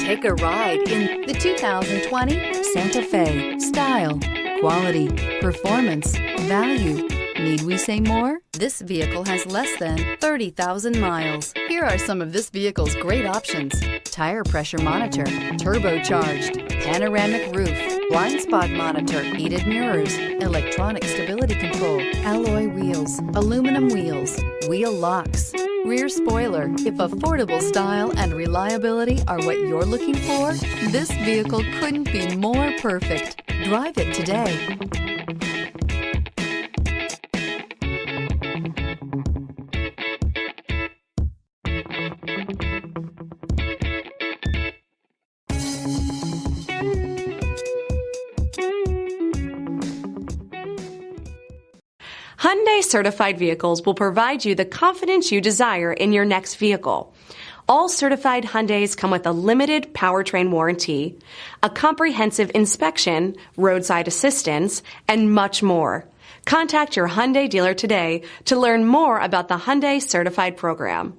Take a ride in the 2020 Santa Fe. Style, quality, performance, value. Need we say more? This vehicle has less than 30,000 miles. Here are some of this vehicle's great options: tire pressure monitor, turbocharged, panoramic roof, blind spot monitor, heated mirrors, electronic stability control, alloy wheels, aluminum wheels, wheel locks, rear spoiler. If affordable style and reliability are what you're looking for, this vehicle couldn't be more perfect. Drive it today. Hyundai certified vehicles will provide you the confidence you desire in your next vehicle. All certified Hyundais come with a limited powertrain warranty, a comprehensive inspection, roadside assistance, and much more. Contact your Hyundai dealer today to learn more about the Hyundai certified program.